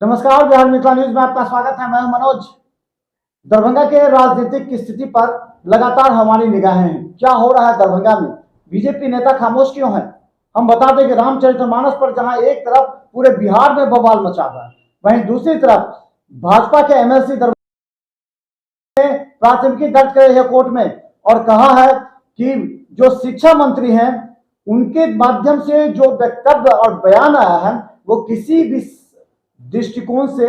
नमस्कार, बिहार मिथिला न्यूज में आपका स्वागत है। मैं हूं मनोज। दरभंगा के राजनीतिक की स्थिति पर लगातार हमारी निगाहें हैं। क्या हो रहा है दरभंगा में? बीजेपी नेता खामोश क्यों है? हम बता दें कि रामचरितमानस पर जहां एक तरफ पूरे बिहार में बवाल मचा हुआ है, वहीं दूसरी तरफ भाजपा के एमएलसी दरभंगा ने प्राथमिकी दर्ज करे है कोर्ट में और कहा है कि जो शिक्षा मंत्री हैं उनके माध्यम से जो वक्तव्य और बयान आया है वो किसी भी दृष्टिकोण से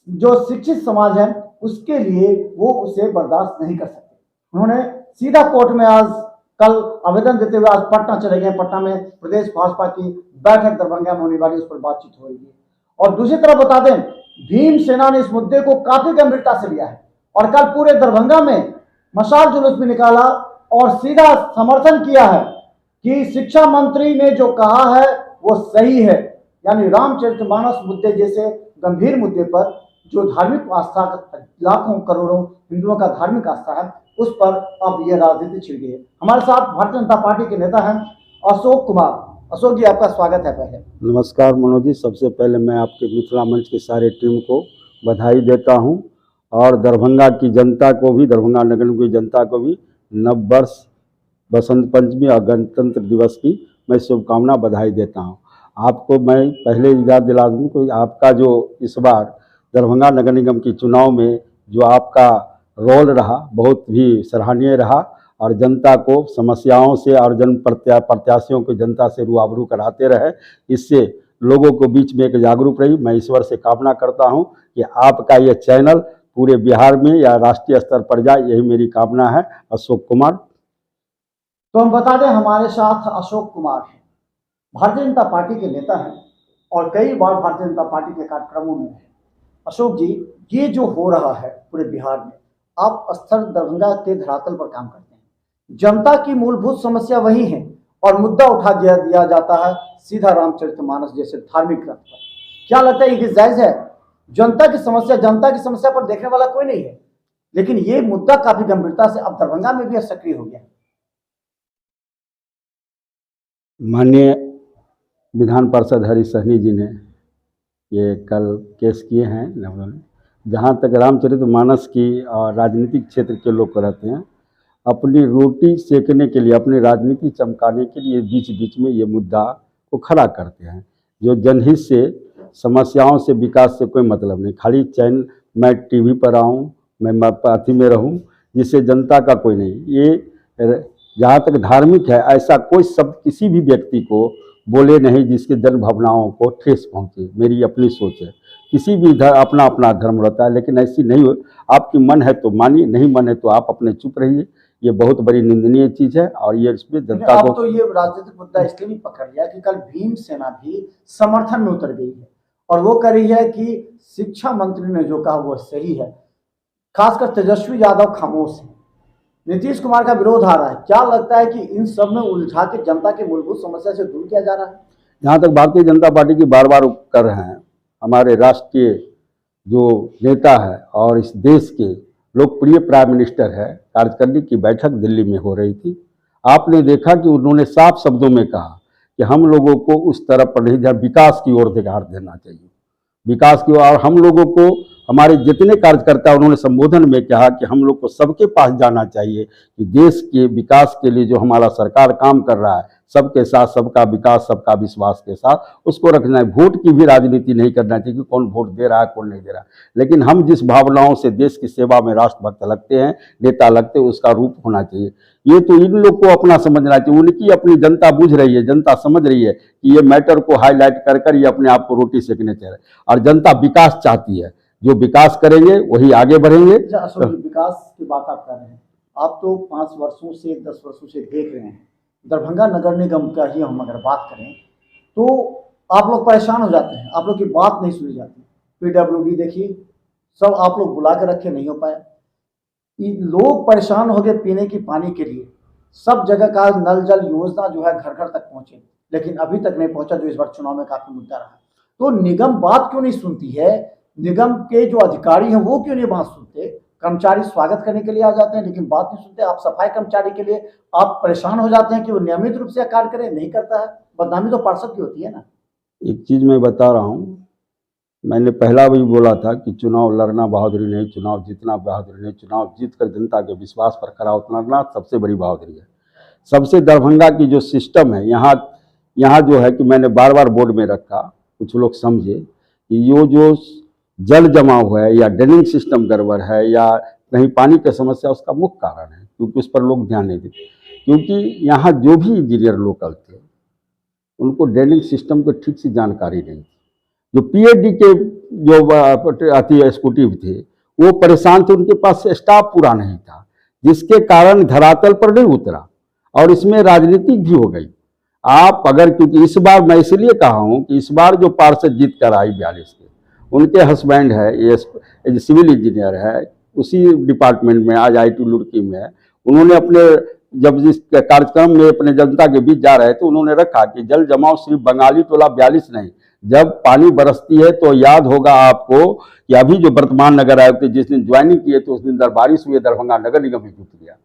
जो शिक्षित समाज है उसके लिए वो उसे बर्दाश्त नहीं कर सकते। उन्होंने सीधा कोर्ट में आज कल आवेदन देते हुए आज पटना चले गए। पटना में प्रदेश भाजपा की बैठक दरभंगा में होने वाली, उस पर बातचीत हो रही है। और दूसरी तरफ बता दें, भीम सेना ने इस मुद्दे को काफी गंभीरता से लिया है और कल पूरे दरभंगा में मशाल जुलूस भी निकाला और सीधा समर्थन किया है कि शिक्षा मंत्री ने जो कहा है वो सही है। यानी रामचरितमानस मुद्दे जैसे गंभीर मुद्दे पर जो धार्मिक आस्था, लाखों करोड़ों हिंदुओं का धार्मिक आस्था है, उस पर अब ये राजनीति छिड़ गई है। हमारे साथ भारतीय जनता पार्टी के नेता हैं अशोक कुमार। अशोक जी, आपका स्वागत है। पहले नमस्कार मनोज जी, सबसे पहले मैं आपके मिथिला मंच की सारी टीम को बधाई देता हूं और दरभंगा की जनता को भी, दरभंगा नगर की जनता को भी नव वर्ष, बसंत पंचमी और गणतंत्र दिवस की मैं शुभकामना बधाई देता हूं। आपको मैं पहले याद दिला दूं कि आपका जो इस बार दरभंगा नगर निगम की चुनाव में जो आपका रोल रहा बहुत भी सराहनीय रहा और जनता को समस्याओं से और प्रत्याशियों को जनता से रूबरू कराते रहे। इससे लोगों को बीच में एक जागरूक रही। मैं ईश्वर से कामना करता हूं कि आपका ये चैनल पूरे बिहार में या राष्ट्रीय स्तर पर जाए, यही मेरी कामना है। अशोक कुमार। तो हम बता दें, हमारे साथ अशोक कुमार हैं, भारतीय जनता पार्टी के नेता हैं और कई बार भारतीय जनता पार्टी के कार्यक्रमों में हैं। अशोक जी, ये जो हो रहा है पूरे बिहार में, आप स्तर दरभंगा के धरातल पर काम करते हैं, जनता की मूलभूत समस्या वही है और मुद्दा उठा दिया जाता है सीधा रामचरितमानस जैसे धार्मिक ग्रंथ पर। क्या लगता है ये जायज है? जनता की समस्या पर देखने वाला कोई नहीं है, लेकिन ये मुद्दा काफी गंभीरता से अब दरभंगा में भी सक्रिय हो गया है। माननीय विधान पार्षद हरीश सहनी जी ने ये कल केस किए हैं। जहाँ तक रामचरितमानस की और राजनीतिक क्षेत्र के लोग रहते हैं, अपनी रोटी सेकने के लिए, अपनी राजनीति चमकाने के लिए बीच बीच में ये मुद्दा को खड़ा करते हैं। जो जनहित से, समस्याओं से, विकास से कोई मतलब नहीं। खाली चैनल मैं टीवी पर आऊँ, मैं पार्टी में रहूँ, जिससे जनता का कोई नहीं। ये जहाँ तक धार्मिक है, ऐसा कोई शब्द किसी भी व्यक्ति को बोले नहीं जिसके जन भावनाओं को ठेस पहुँचे। मेरी अपनी सोच है। किसी भी अपना अपना धर्म रहता है, लेकिन ऐसी नहीं हो। आपकी मन है तो मानिए, नहीं मन है तो आप अपने चुप रहिए। ये बहुत बड़ी निंदनीय चीज है और ये इसमें जनता को तो ये राजनीतिक मुद्दा इसलिए भी पकड़ लिया कि कल भीम सेना भी समर्थन में उतर गई है और वो कह रही है कि शिक्षा मंत्री ने जो कहा वो सही है। खासकर तेजस्वी यादव खामोश है, नीतीश कुमार का विरोध आ रहा है। क्या लगता है कि इन सब में उलझा के जनता की मूलभूत समस्या से दूर किया जा रहा है? जहाँ तक भारतीय जनता पार्टी की बार बार कर रहे हैं, हमारे राष्ट्रीय जो नेता है और इस देश के लोकप्रिय प्राइम मिनिस्टर है, कार्यकारिणी की बैठक दिल्ली में हो रही थी। आपने देखा कि उन्होंने साफ शब्दों में कहा कि हम लोगों को उस तरफ पर नहीं, जहाँ विकास की ओर ध्यान देना चाहिए, विकास की। और हम लोगों को, हमारे जितने कार्यकर्ता, उन्होंने संबोधन में कहा कि हम लोग को सबके पास जाना चाहिए कि देश के विकास के लिए जो हमारा सरकार काम कर रहा है, सबके साथ सबका विकास, सबका विश्वास के साथ उसको रखना है। वोट की भी राजनीति नहीं करना चाहिए कि कौन वोट दे रहा है कौन नहीं दे रहा है, लेकिन हम जिस भावनाओं से देश की सेवा में राष्ट्रभक्त लगते हैं, नेता लगते हैं, उसका रूप होना चाहिए। ये तो इन लोग को अपना समझना चाहिए। उनकी अपनी जनता बुझ रही है, जनता समझ रही है कि ये मैटर को हाईलाइट कर कर ये अपने आप को रोटी सेकने चाह रहे, और जनता विकास चाहती है। जो विकास करेंगे वही आगे बढ़ेंगे। विकास की बात आप कर रहे हैं, आप तो 5 वर्षों से 10 वर्षों से देख रहे हैं। दरभंगा नगर निगम का ही हम अगर बात करें तो आप लोग परेशान हो जाते हैं, आप लोग की बात नहीं सुनी जाती। पीडब्ल्यूडी देखिए, सब आप लोग बुला के रखे, नहीं हो पाया। लोग परेशान हो गए पीने की पानी के लिए। सब जगह का नल जल योजना जो है घर घर तक पहुंचे, लेकिन अभी तक नहीं पहुंचा, जो इस बार चुनाव में काफी मुद्दा रहा। तो निगम बात क्यों नहीं सुनती है? निगम के जो अधिकारी हैं वो क्यों नहीं बात सुनते? कर्मचारी स्वागत करने के लिए आ जाते हैं लेकिन बात नहीं सुनते। आप सफाई कर्मचारी के लिए आप परेशान हो जाते हैं कि वो नियमित रूप से कार्य करे, नहीं करता है। बदनामी तो पार्षद की होती है ना। एक चीज मैं बता रहा हूँ, मैंने पहला भी बोला था कि चुनाव लड़ना बहादुरी नहीं, चुनाव जीतना बहादुरी नहीं, चुनाव जीतकर जनता के विश्वास पर खरा उतरना सबसे बड़ी बहादुरी है। सबसे दरभंगा की जो सिस्टम है यहाँ जो है कि मैंने बार बार बोर्ड में रखा, कुछ लोग समझे कि ये जो जल जमाव है या ड्रेनिंग सिस्टम गड़बड़ है या कहीं पानी की समस्या, उसका मुख्य कारण है, क्योंकि उस पर लोग ध्यान नहीं देते। क्योंकि यहाँ जो भी इंजीनियर लोकल थे उनको ड्रेनिंग सिस्टम की ठीक से जानकारी नहीं थी। जो पीएचडी के जो अति एग्जीक्यूटिव थे वो परेशान थे, उनके पास स्टाफ पूरा नहीं था, जिसके कारण धरातल पर नहीं उतरा और इसमें राजनीति भी हो गई। आप अगर, क्योंकि इस बार मैं इसलिए कहा हूँ कि इस बार जो पार्षद जीत कर आई 42 के, उनके हस्बैंड है ये सिविल इंजीनियर है, उसी डिपार्टमेंट में आज आईटी रुड़की में है। उन्होंने अपने जब जिस कार्यक्रम में अपने जनता के बीच जा रहे थे उन्होंने रखा कि जल जमाव सिर्फ बंगाली टोला 42 नहीं, जब पानी बरसती है तो याद होगा आपको कि अभी जो वर्तमान नगर आयुक्त थे जिस दिन ज्वाइनिंग किए तो उस दिन बारिश हुई, दरभंगा नगर निगम भी डूब गया,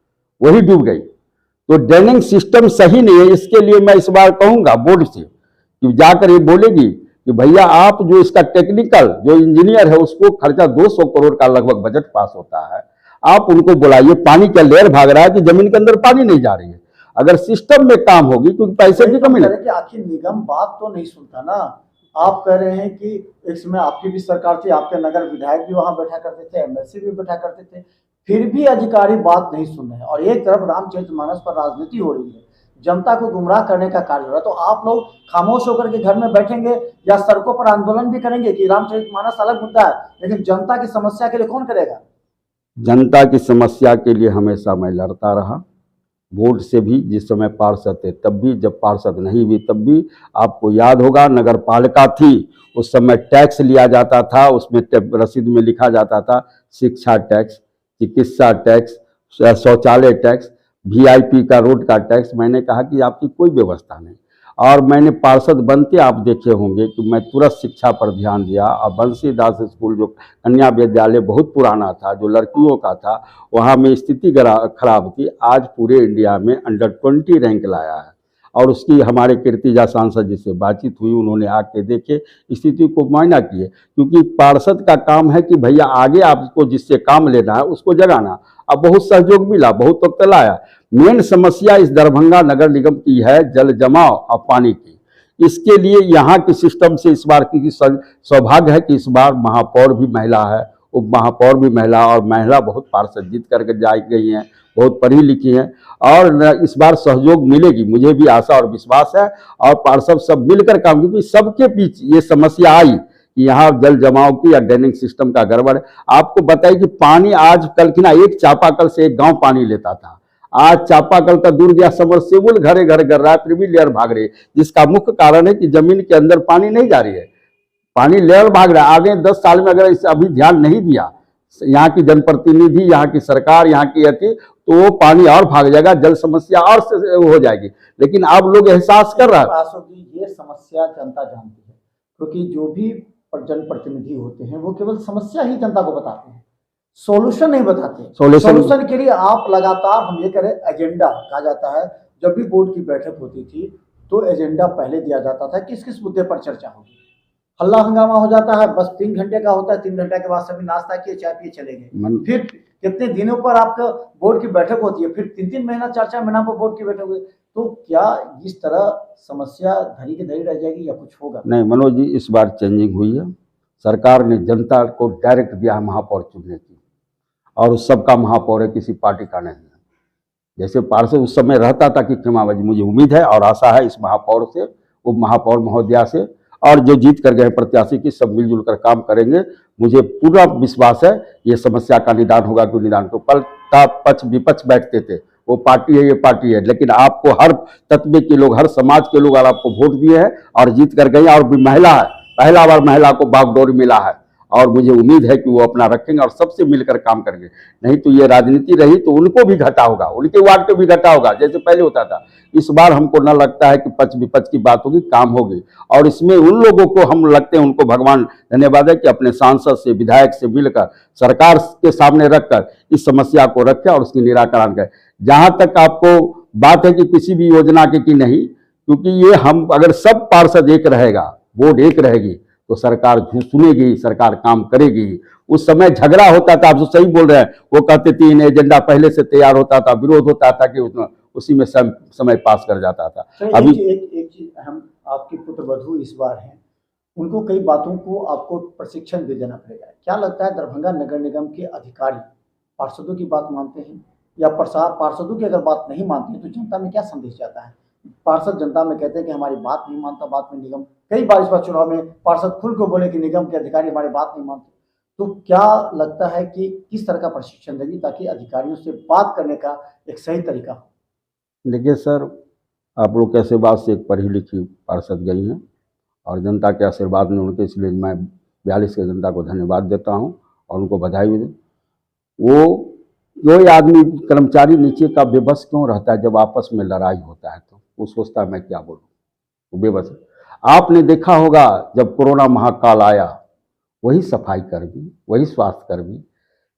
वही डूब गई। तो ड्रेनिंग सिस्टम सही नहीं है। इसके लिए मैं इस बार कहूंगा बोर्ड से कि जाकर ये बोलेगी कि भैया आप जो इसका टेक्निकल जो इंजीनियर है उसको खर्चा 200 करोड़ का लगभग बजट पास होता है, आप उनको बुलाइए। पानी का लेयर भाग रहा है कि जमीन के अंदर पानी नहीं जा रही है। अगर सिस्टम में काम होगी, क्योंकि पैसे की कमी नहीं। आखिर निगम बात तो नहीं सुनता ना। आप कह रहे हैं कि एक समय आपकी भी सरकार थी, आपके नगर विधायक भी वहां बैठा करते थे, एमएलसी भी बैठा करते थे, फिर भी अधिकारी बात नहीं सुन रहे हैं। और एक तरफ रामचरितमानस पर राजनीति हो रही है, जनता को गुमराह करने का कार्य हो रहा है। तो आप लोग खामोश होकर के घर में बैठेंगे या सड़कों पर आंदोलन भी करेंगे कि रामचरितमानस अलग मुद्दा है, लेकिन जनता की समस्या के लिए कौन करेगा? जनता की समस्या के लिए हमेशा मैं लड़ता रहा, बोर्ड से भी। जिस समय पार्षद थे तब भी, जब पार्षद नहीं हुई तब भी। आपको याद होगा नगर पालिका थी, उस समय टैक्स लिया जाता था, उसमें रसीद में लिखा जाता था शिक्षा टैक्स, चिकित्सा टैक्स, शौचालय टैक्स, वीआईपी का रोड का टैक्स। मैंने कहा कि आपकी कोई व्यवस्था नहीं। और मैंने पार्षद बनते आप देखे होंगे कि मैं तुरंत शिक्षा पर ध्यान दिया। और बंसीदास स्कूल जो कन्या विद्यालय बहुत पुराना था, जो लड़कियों का था, वहाँ में स्थिति खराब थी, आज पूरे इंडिया में अंडर 20 रैंक लाया है। और उसकी हमारे कीर्तिजा सांसद जी से बातचीत हुई, उन्होंने आके देखे, स्थिति को मुआयना किए। क्योंकि पार्षद का काम है कि भैया आगे आपको जिससे काम लेना है उसको जगाना। अब बहुत सहयोग मिला, बहुत वक्त लाया। मेन समस्या इस दरभंगा नगर निगम की है जल जमाव और पानी की। इसके लिए यहाँ की सिस्टम से इस बार की सौभाग्य है कि इस बार महापौर भी महिला है, उप महापौर भी महिला, और महिला बहुत पार्षद जीत करके जा गई हैं, बहुत पढ़ी लिखी हैं। और इस बार सहयोग मिलेगी, मुझे भी आशा और विश्वास है। और पार्षद सब मिलकर काम, क्योंकि सबके बीच ये समस्या आई कि यहाँ जल जमाव की या ड्रेनिंग सिस्टम का गड़बड़ है। आपको बताइए कि पानी आज कल की ना, एक चापाकल से एक गांव पानी लेता था, आज चापाकल का दूर गया, सबमर्सिबल घरे घर कर रहा है, फिर भी लेयर भाग रही है। जिसका मुख्य कारण है कि जमीन के अंदर पानी नहीं जा रही है, पानी लेयर भाग रहा है। आगे 10 साल में अगर इसे अभी ध्यान नहीं दिया यहाँ की जनप्रतिनिधि, यहाँ की सरकार, यहाँ की अति, तो वो पानी और भाग जाएगा, जल समस्या और हो जाएगी। लेकिन अब लोग एहसास कर रहा है। ये समस्या जनता जानती है, क्योंकि जो भी जनप्रतिनिधि होते हैं वो केवल समस्या ही जनता को बताते हैं, सोल्यूशन नहीं बताते। सोल्यूशन के लिए आप लगातार, हम ये करें, एजेंडा कहा जाता है। जब भी बोर्ड की बैठक होती थी तो एजेंडा पहले दिया जाता था, किस किस मुद्दे पर चर्चा होगी। हल्ला हंगामा हो जाता है, बस 3 घंटे का होता है, 3 घंटे के बाद सभी नाश्ता किए, चाय पिए, चले गए। फिर कितने दिनों पर आपका बोर्ड की बैठक होती है, फिर 3-3 महीना, 4-4 महीना पर बोर्ड की बैठक होती है। तो क्या इस तरह समस्या धरी की धरी रह जाएगी या कुछ होगा? नहीं मनोज जी, इस बार चेंजिंग हुई है। सरकार ने जनता को डायरेक्ट दिया है महापौर चुनने की, और उस सबका महापौर है, किसी पार्टी का नहीं है। जैसे पार्षद उस समय रहता था कि खेमाबाजी, मुझे उम्मीद है और आशा है इस महापौर से, उप महापौर महोदया से, और जो जीत कर गए प्रत्याशी की, सब मिलजुल कर काम करेंगे। मुझे पूरा विश्वास है ये समस्या का निदान होगा। क्यों निदान? तो कल का पक्ष विपक्ष बैठते थे, वो पार्टी है, ये पार्टी है, लेकिन आपको हर तत्व के लोग, हर समाज के लोग आपको वोट दिए हैं और जीत कर गए। और भी महिला है, पहला बार महिला को बागडोर मिला है, और मुझे उम्मीद है कि वो अपना रखेंगे और सबसे मिलकर काम करेंगे। नहीं तो ये राजनीति रही तो उनको भी घाटा होगा, उनके वार्ड को भी घाटा होगा, जैसे पहले होता था। इस बार हमको न लगता है कि पक्ष विपक्ष की बात होगी, काम होगी। और इसमें उन लोगों को हम लगते हैं, उनको भगवान धन्यवाद है कि अपने सांसद से, विधायक से मिलकर, सरकार के सामने रखकर इस समस्या को रखें और उसकी निराकरण करें। जहाँ तक आपको बात है कि किसी भी योजना की नहीं, क्योंकि ये हम अगर सब पार्षद एक रहेगा, बोर्ड एक रहेगी, तो सरकार सुनेगी, सरकार काम करेगी। उस समय झगड़ा होता था, आप जो सही बोल रहे हैं, वो कहते 3 एजेंडा पहले से तैयार होता था, विरोध होता था कि उसी में समय पास कर जाता था। अभी एक चीज हम आपके पुत्र वधू इस बार हैं, उनको कई बातों को आपको प्रशिक्षण दे देना पड़ेगा। क्या लगता है दरभंगा नगर निगम के अधिकारी पार्षदों की बात मानते हैं, या पार्षदों की अगर बात नहीं मानते हैं तो जनता में क्या संदेश जाता है? पार्षद जनता में कहते हैं कि हमारी बात नहीं मानता, बात में निगम, कई बार इस बार चुनाव में पार्षद खुल को बोले कि निगम के अधिकारी हमारी बात नहीं मानते। तो क्या लगता है कि किस तरह का प्रशिक्षण देगी ताकि अधिकारियों से बात करने का एक सही तरीका हो? देखिए सर, आप लोग के आशीर्वाद से एक पढ़ी लिखी पार्षद गई हैं और जनता के आशीर्वाद में उनके, इसलिए मैं 42 के जनता को धन्यवाद देता हूं और उनको बधाई भी दूँ। वो आदमी कर्मचारी नीचे का बेबस क्यों रहता है जब आपस में लड़ाई होता है? तो वो सोचता मैं क्या बोलूँ, वो बेबस है। आपने देखा होगा जब कोरोना महाकाल आया, वही सफाई कर्मी, वही स्वास्थ्य कर्मी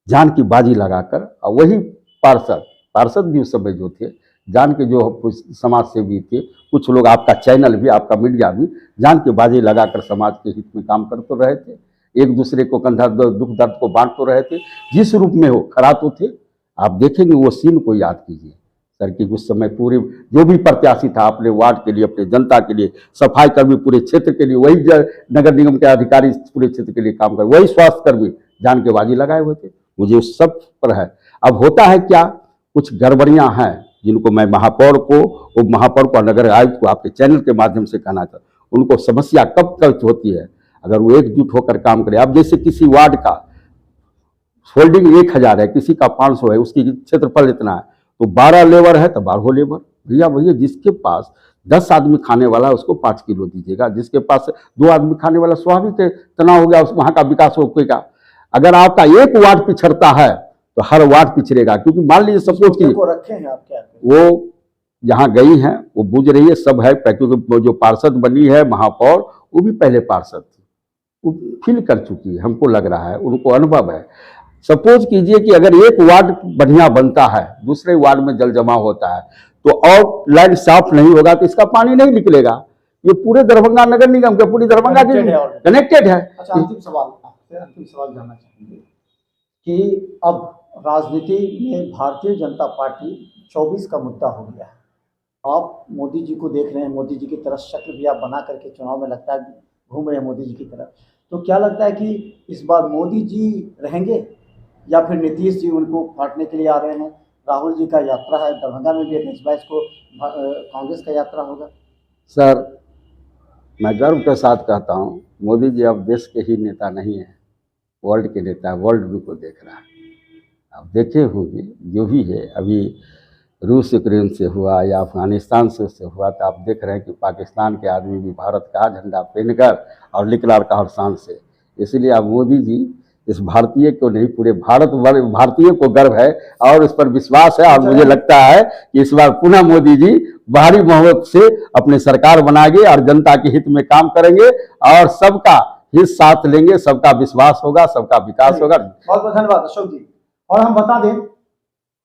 जान की बाजी लगाकर, और वही पार्षद भी उस समय जो थे, जान के जो समाज सेवी थे, कुछ लोग, आपका चैनल भी, आपका मीडिया भी जान की बाजी लगाकर समाज के हित में काम करते रहे थे। एक दूसरे को कंधा दुख दर्द को बांट तो रहे थे, जिस रूप में हो खड़ा तो थे। आप देखेंगे वो सीन को याद कीजिए सर कि उस समय पूरे जो भी प्रत्याशी था अपने वार्ड के लिए, अपने जनता के लिए, सफाई कर्मी पूरे क्षेत्र के लिए, वही नगर निगम के अधिकारी पूरे क्षेत्र के लिए काम कर, वही स्वास्थ्य कर्मी जान के बाजी लगाए हुए थे। मुझे उस सब पर है। अब होता है क्या, कुछ गड़बड़ियां हैं जिनको मैं महापौर को, उप महापौर को, नगर आयुक्त को आपके चैनल के माध्यम से कहना चाहता हूं, उनको समस्या कब होती है अगर वो एकजुट होकर काम करे। अब जैसे किसी वार्ड का होल्डिंग 1000 है, किसी का 500 है, उसकी क्षेत्रफल इतना है, तो 12 लेबर है तो 12 लेबर। भैया जिसके पास 10 आदमी खाने वाला है उसको 5 किलो दीजिएगा, जिसके पास 2 आदमी खाने वाला, स्वाभाविक तनाव हो गया, वहां का विकास होगा। अगर आपका एक वार्ड पिछड़ता है तो हर वार्ड पिछड़ेगा, क्योंकि मान लीजिए सपोज की रखे हैं आप, क्या वो जहाँ गई हैं वो बुझ रही है, सब है, क्योंकि जो पार्षद बनी है महापौर, वो भी पहले पार्षद थी, वो फील कर चुकी है, हमको लग रहा है, उनको अनुभव है। सपोज कीजिए कि अगर एक वार्ड बढ़िया बनता है, दूसरे वार्ड में जल जमा होता है, तो और लाइन साफ नहीं होगा तो इसका पानी नहीं निकलेगा। ये पूरे दरभंगा नगर निगम के, पूरी दरभंगा कनेक्टेड है। अच्छा, अंतिम सवाल जानना चाहेंगे कि अब राजनीति में भारतीय जनता पार्टी 24 का मुद्दा हो गया है। आप मोदी जी को देख रहे हैं, मोदी जी की तरफ शक्ल भी आप बना करके चुनाव में लगता है घूम रहे हैं मोदी जी की तरफ। तो क्या लगता है कि इस बार मोदी जी रहेंगे या फिर नीतीश जी उनको काटने के लिए आ रहे हैं? राहुल जी का यात्रा है, दरभंगा में भी 22 को कांग्रेस का यात्रा होगा। सर, मैं गर्व के साथ कहता हूँ, मोदी जी अब देश के ही नेता नहीं है, वर्ल्ड के नेता है। वर्ल्ड भी को देख रहा है। आप देखे होंगे जो भी है, अभी रूस यूक्रेन से हुआ या अफगानिस्तान से हुआ, तो आप देख रहे हैं कि पाकिस्तान के आदमी भी भारत का झंडा पहनकर और लिखला रहा हर शान से। इसलिए अब मोदी जी इस भारतीय को नहीं, पूरे भारतीय को गर्व है और इस पर विश्वास है, और मुझे लगता है कि इस बार पुनः मोदी जी भारी मोहब्बत से अपने सरकार बनाएंगे और जनता के हित में काम करेंगे और सबका हित साथ लेंगे, सबका विश्वास होगा, सबका विकास होगा। बहुत बहुत धन्यवाद अशोक जी। और हम बता दें,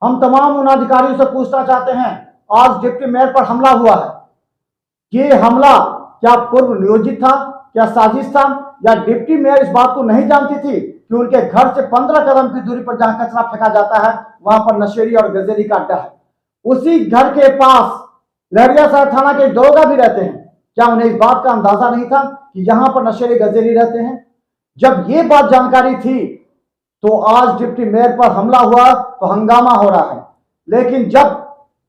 हम तमाम उन अधिकारियों से पूछना चाहते हैं, आज डिप्टी मेयर पर हमला हुआ है, ये हमला क्या पूर्व नियोजित था, क्या साजिश था, या डिप्टी मेयर इस बात को नहीं जानती थी कि उनके घर से 15 कदम की दूरी पर जहां कचरा फेंका जाता है वहां पर नशेड़ी और गजेरी का अड्डा है। उसी घर के पास लहरियासराय थाना के दरोगा भी रहते हैं। क्या उन्हें इस बात का अंदाजा नहीं था कि यहां पर नशेड़ी गजेरी रहते हैं? जब ये बात जानकारी थी तो आज डिप्टी मेयर पर हमला हुआ तो हंगामा हो रहा है। लेकिन जब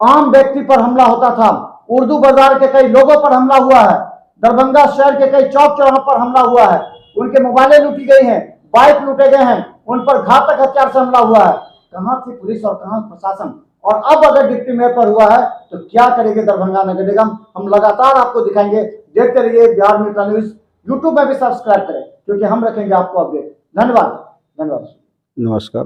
आम व्यक्ति पर हमला होता था, उर्दू बाजार के कई लोगों पर हमला हुआ है, दरभंगा शहर के कई चौक चौराहों पर हमला हुआ है, उनके मोबाइलें लूटी गई हैं, बाइक लूटे गए हैं, उन पर घातक हथियार से हमला हुआ है। कहां थी पुलिस और कहां प्रशासन? और अब अगर डिप्टी मेयर पर हुआ है तो क्या करेगी दरभंगा नगर निगम? हम लगातार आपको दिखाएंगे। देखते रहिए बिहार मिलिट्री न्यूज। यूट्यूब में भी सब्सक्राइब करें क्योंकि हम रखेंगे आपको अपडेट। धन्यवाद। नमस्कार।